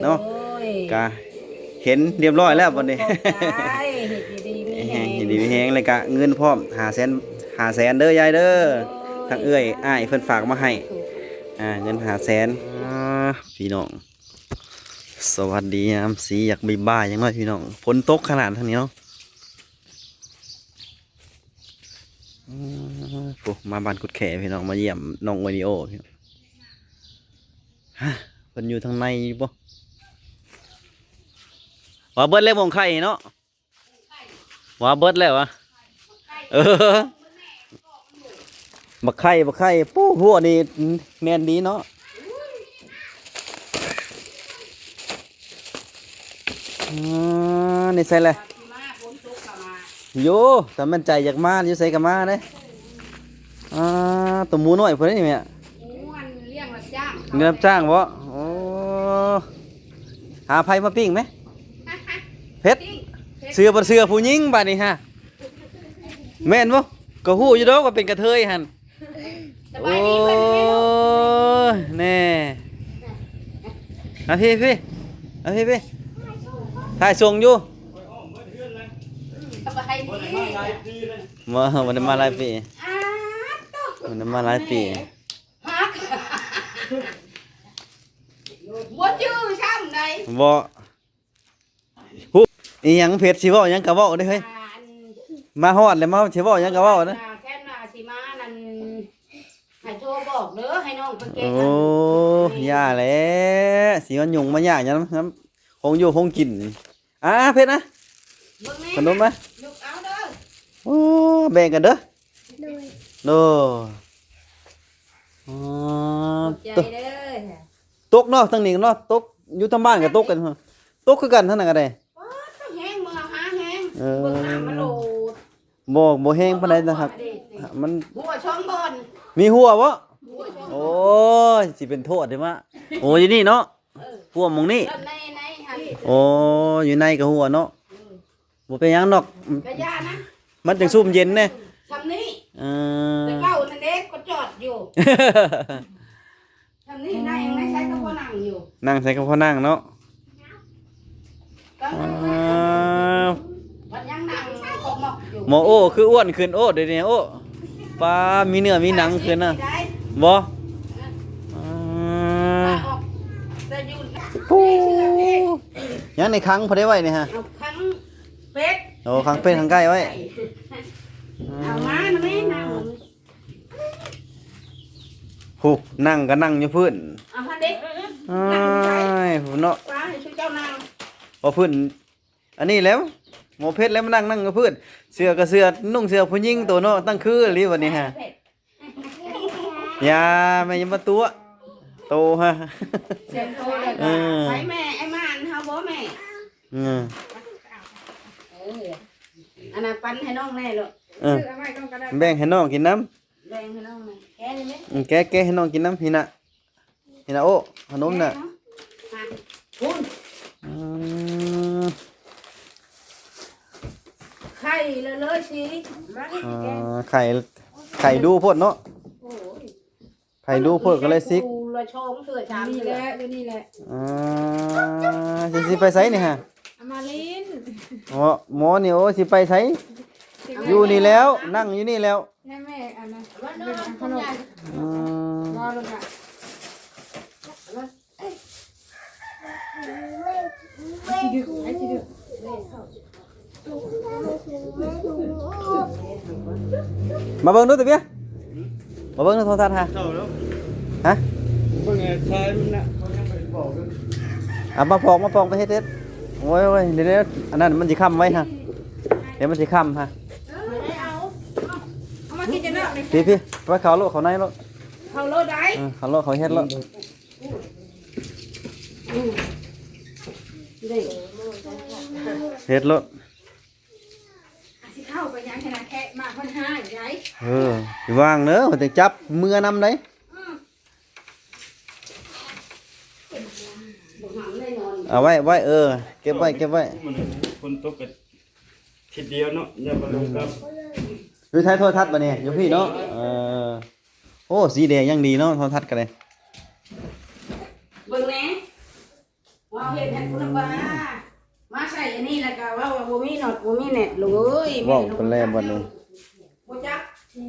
เนาะกะเห็นเรียบร้อยแล้ววันนี้ เฮ็ดดีมีแฮง ดีมีแฮงเลยกะเงินพร้อม500,000เด้อยายเด้อทางเอื้อยอ้ายเพิ่นฝากมาให้เงิน500,000พี่น้องสวัสดียามสีอยากบ่ายๆยังน้อยพี่น้องฝนตกขนาดทางนี้เนาะโอ้มาบ้านกุดแขพี่น้องมาเยี่ยมน้องโอริโอพี่น้องฮะเพิ่นอยู่ทางในอยู่บ่ว่าเบิดแล้วมงไข่เนาะว่าเบิดแล้ววะบักไข่ปู้หัวนี่แน่นดีเนาะนี่ใส่เลยโย่แต่มันใจอยากมาอยู่ใส่กับมาเด้ตัวหมูน้อยเพิ่นนี่แม่เลี้ยงรับจ้าง เงินรับจ้างบ่โอ้หาไผมาปิ้งไหมเพชรเสื้อบ่เสื้อผู้หญิงบัดนี้ฮะแม่นบ่ก็ฮู้อยู่ดอกว่าเป็นกระเทยหั่นโอ้ยแน่พี่ถ่ายส่งอยู่มันมาหลายปีมันมาหลายปีบ่ชื่อซ้ำใด บ่ฮู้อีหยังเพชรสิเว้าหยังก็เว้าเด้เฮ้ยมาฮอดแล้วมาสิเว้าหยังก็เว้าเด้อแค่น่ะสิมานั่นให้โทรบอกเด้อให้น้องไปเก็บ โอ้ย่าแหละสิมันยุ่งมาย่าหยังน้ำคงอยู่คงกินเพชรนะขนมไหม ลูกเอาเด้อ โอ้แบ่งกันเด้อโดใจเด้อ ตกเนาะทั้งนี้เนาะตกอยู่ทางบ้านก็ตกกันตกคือกันทั้งนั้นก็ได้แห้งมือหาแห้งเบิ่งน้ำมันโหลดบ่แห้งปานใดนะครับมันหัวช่องบน มีหัวบ่โอ้ยสิเป็นโทษเด้อมะโอ้อยู่นี่เนาะหัวหม่องนี้ในหั่น โอ้อยู่ในก็หัวเนาะบ่เป็นหยังดอกกะย่านะ มันจังซุ่มเย็นแน่ทำนี้แต่เก้านั่นเด็กก็จอดอยู่ทำนี้ได้ยังไม่ใช้ก็พอนั่งอยู่ นั่งใส่กับพ่อนั่งเนาะวันยังนั่งขบหมอกอยู่หมอโอ้คืออ้วนขึ้นโอ้เดี๋ยวนี้โอ้ปลามีเนื้อมีหนังขึ้นนะบ่ปูยังในครั้งพอได้ไว้นี่ฮะครั้งเป็ดโอ้ครั้งเป็ดครั้งไก่ไว้เอามาแม่นั่งหูนั่งก็นั่งอยู่พื้นเอาฮะเด็กเนาะป้าให้ช่วยเจ้านางพอพื้นอันนี้แล้วหมอเพชรแล้วมานั่งกับพื้นเสื้อก็เสื้อนุ่งเสื้อผู้หญิงตัวเนาะตั้งคือรีวันนี้ฮะอย่าไม่ยมาตัวโตฮะเสียงโตเลยไปแม่ไอ้ม่านเฮาบ่แม่อันนั้นปั้นให้น้องแน่เลยแบ่งให้น้องกินน้ำแบ่งให้น้องแกเลยไหมแกให้น้องกินน้ำพี่น่ะโอ้ขนมน่ะไข่เลยสิไข่ดูพดเนาะไข่ดูพดก็เลยซิกละชงเถื่อชามนี่แหละอยู่นี่แหละสิไปไสนี่ฮะมาลินหมอนี่โอ้สิไปไสอยู่นี่แล้วนั่งอยู่นี่แล้วแม่อันนั้นขนมรอลูกอ่ะมาเบิ่งดูตัวเบี้ยมาเบิ่งดูโทรทัศน์ฮะฮะเบิ่งไอ้ชายมันน่ะเขายังไม่บอกเลยมาปองไปเฮ็ดโอ้ยเดี๋ยวอันนั้นมันสิค้ำไว้ฮะเดี๋ยวมันสิค้ำฮะเอามากินจะเนาะพี่ไปเขาโลเขาในโลเขาโลได้เขาโลเขาเฮ็ดโลเฮ็ดโลสิเข้าไปยังขนาดแค่มาคนห้าอยู่ไหนสิวางเด้อแต่จับมือนำได้เอาไว้เก็บไว้คนตกกันทีเดียวเนาะอย่ามาลงกับดูท้ายโทรทัศน์ป่ะเนี่ยอยู่พี่เนาะโอ้สีแดงยังดีเนาะโทรทัศน์กันเลยเบิ่งแหน่ว มาเฮ็ดให้คุณป้ามาใส่อันนี้แล้วก็ว่าบ่มีหนอดบ่มีเน็ตเลย เว้าคนแรกบัดนี้ บ่จัก เจ๊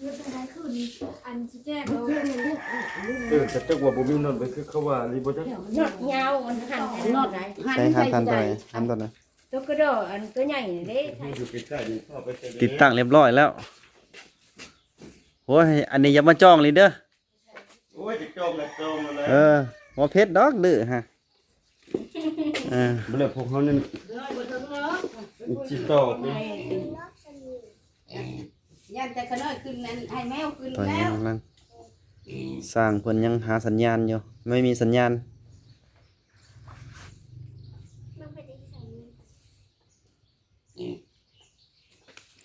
ยืดอะไรขึ้นอันที่แจ้งเราเรื่องนี้ แต่จักว่าบ่มีนอนไปคือเขาว่าลีบ่จัก นอดยาวมันหันกันนอดไหน ใช้หันตัวไหนหันตัวไหน ตัวกระโดดอันตัวใหญ่เด้ อยู่ใกล้ๆนี่พ่อไปเจอ ติดตั้งเรียบร้อยแล้วโอ้ยอันนี้อย่ามาจ้องเลยเด้อ โอ้ยจะจองแล้วจองอะไร บ่เพชรดอกดื้อฮะบ่แล้วพวกเฮานั่น น้อยบ่ถึงเนาะ จิตอกนี่ ยันแต่ขน้อยขึ้นนั้นให้แมวขึ้น ตัว แล้ นี้ ว กำลังสร้างเพิ่นยังหาสัญญาณอยู่ไม่มีสัญญาณ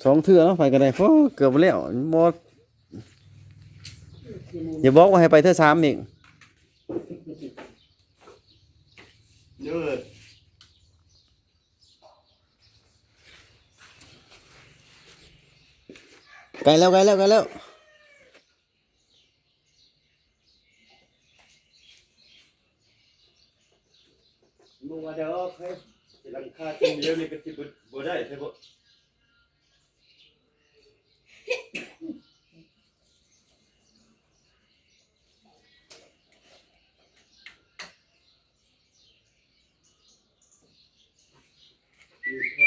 สองเทื่อเนาะไปก็ได้เพราะเกือบแล้วบ่อย่าบอกว่าให้ไปเทื่อ3อีก เด้อ ไกลแล้วไกลแล้วไกลแล้ว บ่ว่าดอกเฮ้ยสิหลังคาตรงเดียวนี่ก็สิบ่ได้ใช่บ่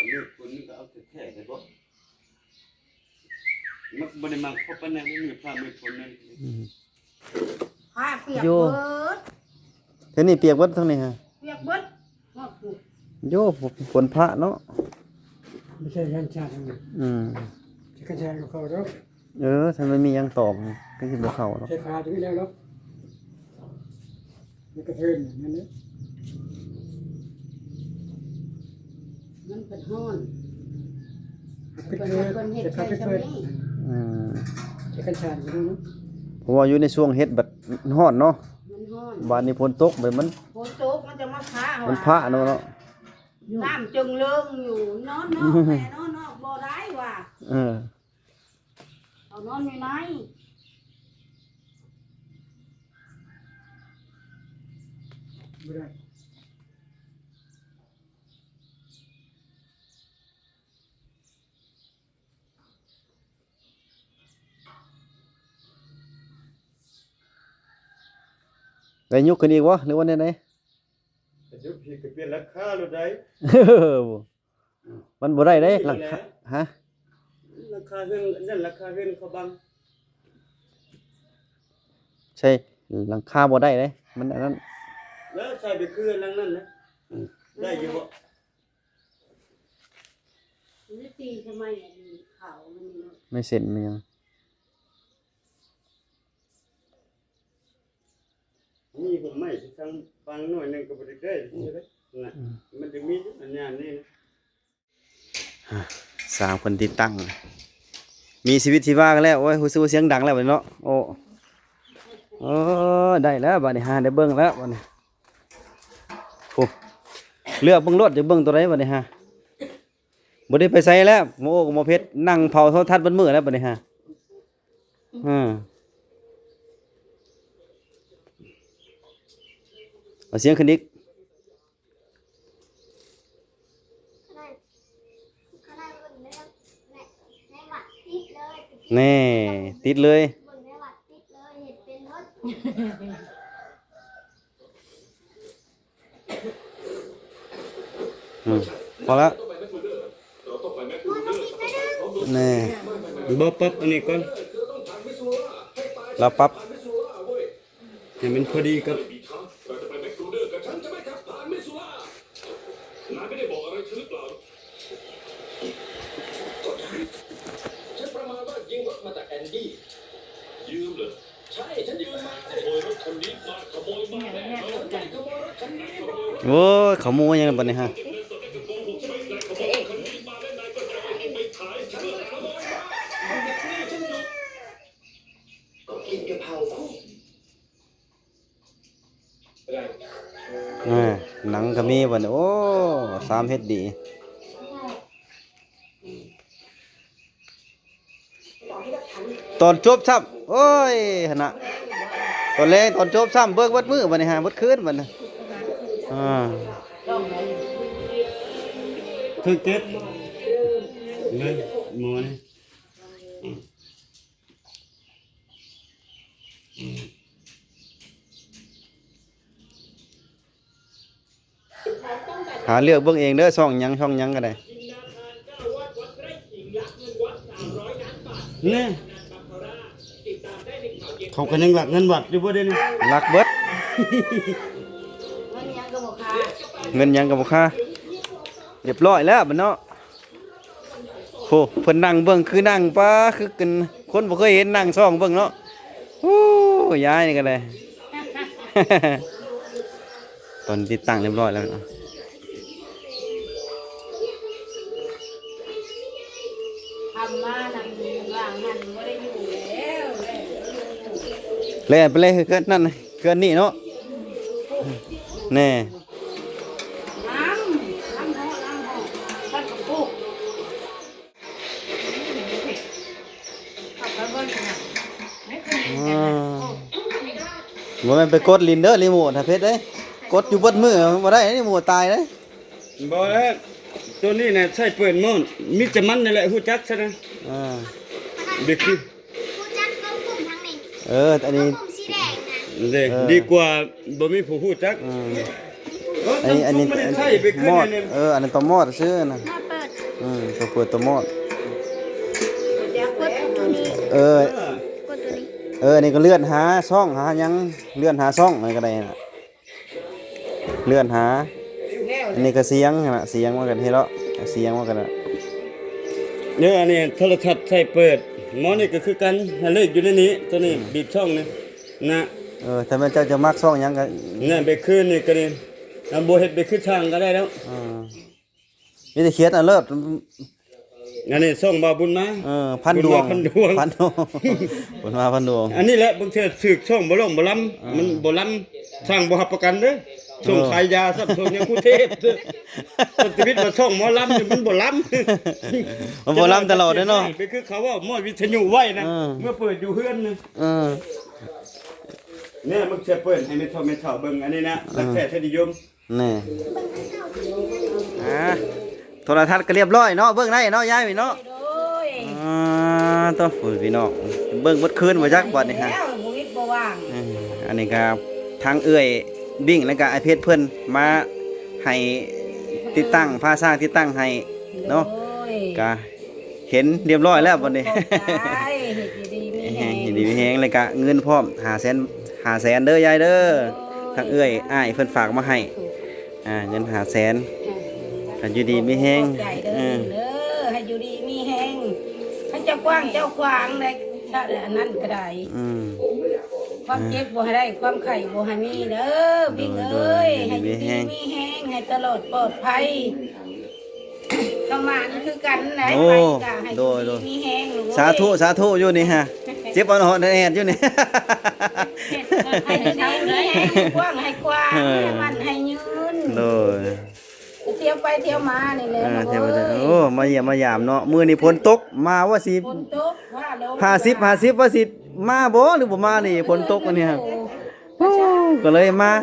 มีคนนึงก็เอาแท้ๆได้บ่มักบ่ได้มักเพราะปานนั้นมีพระมีคนนั้น ผ้าเปียกเบิด เท่านี้เปียกเบิดทั้งนี้ฮะ เปียกเบิดงอกอยู่ โยฝนพระเนาะ ไม่ใช่ยันชาตินะ จะกระจายกับเขาแล้ว ถ้ามันมีหยังตอบก็สิบ่เข้าเนาะ ใช้ขาถึงแล้วเนาะมันกระเทือนนั่นนะ มันเป็นฮ้อน กระเทือนจะขับกระเทือน จะกระชากกันเนาะ เพราะว่าอยู่ในช่วงเฮ็ดบัดร้อนเนาะ มันฮ้อน บ้านนี้ฝนตกไปมัน ฝนตกมันจะมาพา มันพระเนาะ น้ำจึงเลิงอยู่นอนนอกแม่นอนนอกบ่ได้ว่ะ เอานอนอยู่ไหน ไม่ได้ ได้ยกขึ้นอีกวะหรือว่าแนวไหน เดี๋ยวพี่ก็เปลี่ยนราคาแล้วได้ มันบ่ได้เด้หลังคาฮะ ราคาเฮือนนั่นราคาเฮือนเขาบัง ใช่หลังคาบ่ได้เด้มันอันนั้น แล้วใส่ไปคือนั่นนั่นนะได้อยู่บ่ นี่ตีทำไมอันนี้เขามันเนาะ ไม่เสร็จมันยัง มีผมไม่ที่ทางฟังหน่อยหนึงก็บ่ได้ได้ใช่ไหมน่ะมันจะมีอันนี้นี่นะ สร้างคนติดตั้งมีชีวิตชีวากันแล้วโอ้ยฮู้สึกว่าเสียงดังแล้วบัดนี้เนาะโอ้ได้แล้วบัดนี้ฮะได้เบิ่งแล้วบัดนี้โอ้เลือกเบิ่งรถจะเบิ่งตัวใดบัดนี้ฮะบ่ได้ไปไสแล้วโมโมเพชรนั่งเผาโทรทัศน์เบิดมื้อแล้วบัดนี้ฮะเอาเสียงขึ้นอีกแน่ติดเลยพอแล้วแน่ บ่ปั๊บอันนี้ก่อน เราปรับ ให้มันพอดีกับ ฉันประมาณว่ายืมรถมาจากแอนดี้ยืมเหรอใช่ฉันยืมมาขโมยรถคันนี้มาขโมยมาแน่ขโมยรถคันนี้มา โอ้ยเขาโมยยังไงบัดนี้ฮะ ก็กินกะเพราคู่ หนังก็มีบัดนี้โอ้3เฮ็ดดีตอนจบซ้ำโอ้ยหั่นน่ะตอนแรกตอนจบซ้ำเบิกเบิดมื้อบัดนี้ฮะเบิดคืนบัดนี้ ต้องไหน ถึงเจ็ดเลยหมอนี่ หาเลือกเบิ่งเองเด้อช่องหยังก็ได้ นี่เขาก็ยังหลักเงินวัดอยู่บ่ได้นี่ รักเบิด มันยังก็บอกค่ะ เงินหยังก็บ่ค่าเรียบร้อยแล้วบัดเนาะโหเพิ่นนั่งเบิ่งคือนั่งปะคือกันคนบ่เคยเห็นนั่งซ่องเบิ่งเนาะโอ้ยายนี่ก็ได้ ตอนติดตั้งเรียบร้อยแล้วเนาะ ทำมาทำว่างหันไม่ได้อยู่แล้ว แล่นไปเลยคือเกินนั่นเกินนี่เนาะแน่ น้ำห่อท่านกับปุ๊กขับไปบนขนาดไม่เคยเห็นกัน บ่แม่นไปกดลินเด้อรีโมทถ้าเพชรเด้กดอยู่เบิดมือบ่ได้รีโมทตายเด้ บ่แล้วตัวนี้น่ะใช้เปิดม่อนมีแต่มันนี่แหละฮู้จักซะนะ อ่า เด็กคือ ผู้จักเขากลุ่มทั้งนี้ อันนี้ กลุ่มสีแดงนะ เด้ดีกว่าบ่มีผู้ฮู้จัก อันนี้ ไม่ได้ใช้ไปขึ้น มอด เนี่ย อันนั้นตัวมอดซื้อนะ มาเปิด ตัวเปิดตัวมอด กดตัวนี้ เออก ดตัวนี้ อันนี้ก็เลื่อนหาช่องหาหยังเลื่อนหาช่องอะไรก็ได้น่ะเลื่อนหาอันนี้ก็เสียงน่ะเสียงว่ากันเฮ็ดแล้วเสียงว่ากันน่ะ เนี่ยอันนี้โทรทัศน์ใช้เปิดหมอนี่ก็คือกันให้เลขอยู่ในนี้ตัวนี้บีบช่องนี่นะ ถ้าแม่นเจ้าจะมักช่องหยังก็ นั่นไปคืนนี่ก็นี่เอาบ่เฮ็ดไปคือทางก็ได้แล้ว มีแต่เขียนอันเลิศ อันนี้ส่งบ่าวบุญมา พันดวง พันดวง พันดวงบุญมาพันดวง อันนี้แหละบางเทื่อสึกช่องบ่ลงบ่ล้ำมันบ่ล้ำสร้างบ่รับประกันเด้อส่งขายยาซับส่งยังกูเทพเด้อคนชีวิตบ่ช่องหมอล้ำนี่มันบ่ล้ำ มันบ่ล้ำตลอดเด้อเนาะ ไปคือเขาว่าหมอวิทยุไว้นะ เออ เมื่อเปิดอยู่เฮือนนึง เออ เนี่ยมึงจะเปิดให้แม่เฒ่าเบิ่งอันนี้นะรักแท้ทนิยม นี่โทรทัศน์ก็เรียบร้อยเนาะเบิ่งได้เนาะยายพี่เนาะ โดย ต้องพี่น้องเบิ่งเบิดคืนบ่จักบัดนี่ฮะ แล้วบุวิทบ่ว่าง อันนี้ก็ทางเอื้อยบิ่งแล้วก็ไอเพชรเพิ่นมาให้ติดตั้งพาสร้างติดตั้งให้เนาะ โดย ก็เห็นเรียบร้อยแล้วบัดนี้ ขอบใจเฮ็ดดีๆมีแฮง ยินดีมีแฮงเลยก็เงินพร้อม500,000เด้อยายเด้อทางเอื้อยอ้ายเพิ่นฝากมาให้เงิน500,000ก็อยู่ดีมีแฮง ขอบใจเด้อเด้อให้อยู่ดีมีแฮงให้เจ้ากว้างเจ้าขวางได้ชาติอันนั้นก็ได้ ความเจ็บบ่ให้ได้ความไข้บ่ให้มีเด้อพี่เอ้ยให้อยู่ดีมีแฮงให้ตลอดปลอดภัยต้องมานี่คือกันไหน โอ้ ไปกะให้อยู่ โด ดี ย มีแฮงลูก สาธุอยู่นี่ฮะเจ็บอ่อนๆแอดอยู่นี่ ให้อยู่ดีมีแฮงให้กว้างให้กว้างให้มันให้ยืน โดย เที่ยวไปเที่ยวมานี่แหละ เที่ยวไปเที่ยวโอ้มาเยี่ยมมายามเนาะมื้อนี้ฝนตกมาว่าสิ ฝนตกว่าลง 50ว่าสิมาบ่หรือบ่มานี่ฝนตกอันนี้ฮะโอ้ก็เลยมา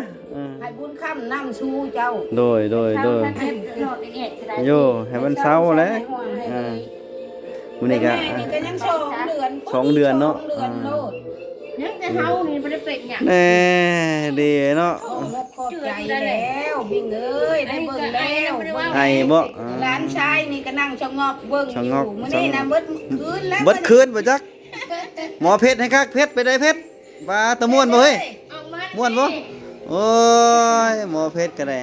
ให้บุญค่ำนำชูเจ้า โดย ให้หลอดเอ็ดก็ได้ โยให้มันเช้าแล้วมื้อนี้ก็ แม่นี่ก็ยัง2 เดือน 2 เดือนเนาะ 2 เดือนโลด ยังแต่เฮานี่บ่ได้เป็นหยัง แน่ดีเนาะ ขอบใจแล้วบิ่งเอ้ยได้เบิ่งแล้ว ไอ้บ่ หลานชายนี่ก็นั่งชะงอกเบิ่งอ ชะง ยู่ อก มื้อนี้นะเบิดคืนแล้ว เบิดคืนบ่จักหมอเพชรให้คักเพชรไปได้เพชรว่าตะม่วนบ่เฮ้ย ออกมา ม่วนบ่โอ้ยหมอเพชรก็ได้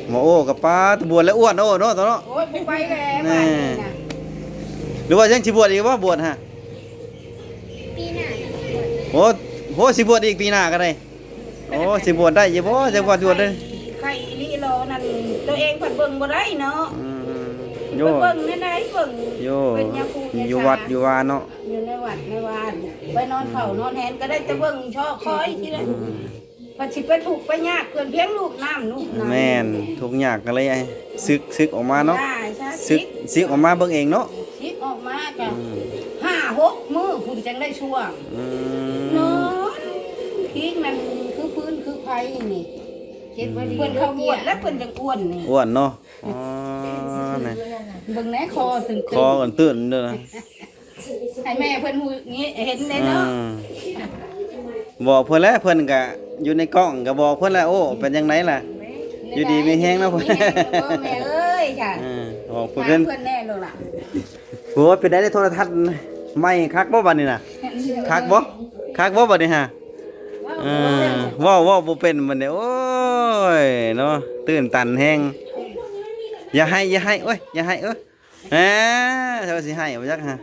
หมอโอ้กับป้าตะบวชแล้วอ้วนโอ้เนาะตอนเนาะ โอ้ยบ่ไปแล้วบ้านนี้นะ หรือว่ายังสิบวชอีกบ่บวชฮะ ปีหน้า โอ้โหสิบวชอีกปีหน้าก็ได้โอ้สิบวชได้อยู่บ่จะบวชได้ ไข่ลีโลนั่นตัวเองเพิ่นเบิ่งบ่ได้เนาะ โย ไปเบิ่งในเบิ่ง โย เป็นยาคู อยู่วัดอยู่วาเนาะ อยู่ในวัดในวานไปนอนเฝ้านอนแหนก็ได้แต่เบิ่งชอบคอยที่นั่นก็สิไปถูกไปยากเกินเพียงลูกน้ำลูกน้ำ แม่นทุกอย่างก็เลยซึกออกมาเนาะ ใช่ ซึกออกมาเบิ่งเองเนาะ ชิกออกมาก็5-6 มื้อคุณจังได้ช่วง นอนพิงมันคือพื้นคือไผ ว้นี่เก็บไว้เพิ่นเข้าอ้วนแล้วเพิ่นจังอ้วนนี่ อ้วนเนาะอ๋อนี่ เบิ่งแหน่คอตึง คอกันตื่นเด้อนะ ให้แม่เพิ่นฮู้งี้เห็นได้ อื เนาะ มบอกเพิ่นแล้วเพิ่นก็อยู่ในกล้องก็บอกเพิ่นแล้วโอ้เป็นจังไดล่ะอยู่ดีมีแฮงเนาะเพิ่น แม่เอ้ยค่ะ บอก เพิ่ เพิ่น นแน่เลยล่ะ โอ้เป็นได้ในโทรทัศน์ไม่คักบ่บัดนี้น่ะคักบ่คักบ่บัดนี้ฮะเว้าบ่เป็นบัดนี้โอ้ยเนาะตื่นตันแฮงอย่าให้โอ้ยอย่าให้เถ้าสิให้บ่จักฮะ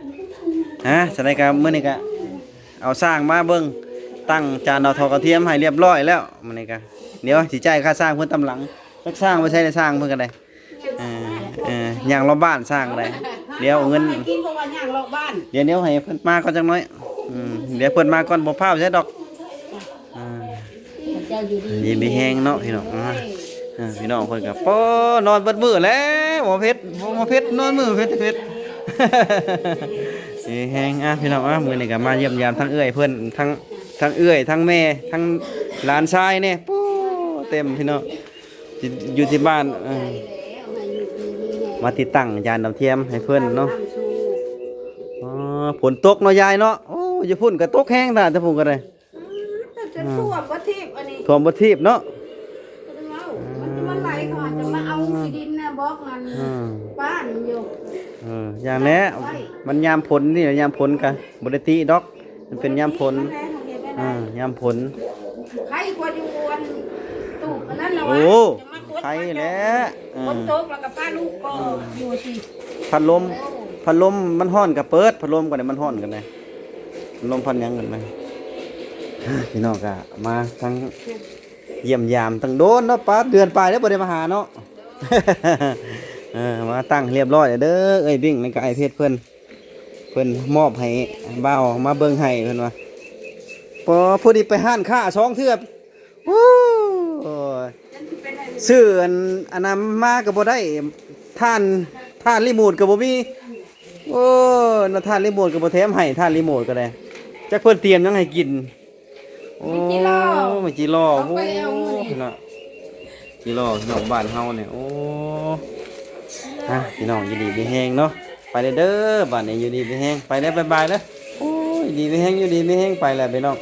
แสดงก็มื้อนี้ก็เอาสร้างมาเบิ่งตั้งจานดาวทองกระเทียมให้เรียบร้อยแล้วมื้อนี้ก็เดี๋ยวสิจ่ายค่าสร้างเพิ่นตำหลังจักสร้างบ่ใช่ได้สร้างเพิ่นก็ได้อย่างรอบบ้านสร้างก็ได้เดี๋ยวเอาเงิน ให้กินเพราะว่าย่างรอบบ้าน เดี๋ยวให้เพิ่นมาก่อนจักหน่อยเดี๋ยวเพิ่นมาก่อนบ่พาใช่ดอก เจ้าอยู่ดี ยินดีแฮงเนาะพี่น้องพี่น้องเพิ่นก็ป้อนอนเบิดมื้อแล้วบ่เพชรนอนมื้อเพชร สิแฮงพี่น้องมื้อนี้ก็มาเยี่ยมยามทั้งเอื้อยเพิ่นทั้งเอื้อยทั้งแม่ทั้งหลานชายนี่ปูเต็มพี่น้องอยู่ที่บ้านมาติดตั้งยานดาวเทียมให้เพิ่นเนาะฝนตกเนาะยายเนาะโอ้อยู่พุ่นก็ตกแห้งแต่พุ่นก็ได้ จะท่วมบ่ทิพย์อันนี้ ท่วมบ่ทีบเนาะ มันจะมาไหลก่อนจะมาเอาที่ดินน่ะบอกนั่นบ้านอยู่ อย่างนี้มันยามผลนี่ยามผลกันบ่ได้ติดอกมันเป็นยามผลยามผล ใครกว่าอยู่วันตู้อันนั้นล่ะ โอ้ วะจะมา ใครแล้ว คนตกแล้วก็ป้าลูกก็อยู่สิ พัดลมมันฮ้อนก็เปิดพัดลมก็ได้มันฮ้อนกันเลยพัดลมพัดหยังกันไหมพี่น้องก็มาทั้งเยี่ยมยามทั้งโดนเนาะป้าเดือนปลายแล้วบ่ได้มาหาเนาะ มาตั้งเรียบร้อยเด้อเอ้ยบิ่งในกายเพชรเพิ่นมอบให้บ่าวมาเบิ่งให้เพิ่นว่าพอดีไปห้านค้า2เทื่อโอ้ยซื้ออันนั้นมาก็บ่ได้ท่านรีโมทก็บ่มีโอ้ยน่ะท่านรีโมทก็บ่แถมให้ท่านรีโมทก็ได้จักเพิ่นเตรียมหยังให้กินโอ้ไม่จิรอโอ้น่ะจิรอพี่น้องบ้านเฮาเนี่ยโอ้พี่น้องอยู่ดีมีแฮงเนาะไปเด้อบ้านนี้อยู่ดีมีแฮงไปแล้วบ๊ายบายเด้อโอ้ยดีมีแฮงอยู่ดีมีแฮงไปแล้วพี่น้อง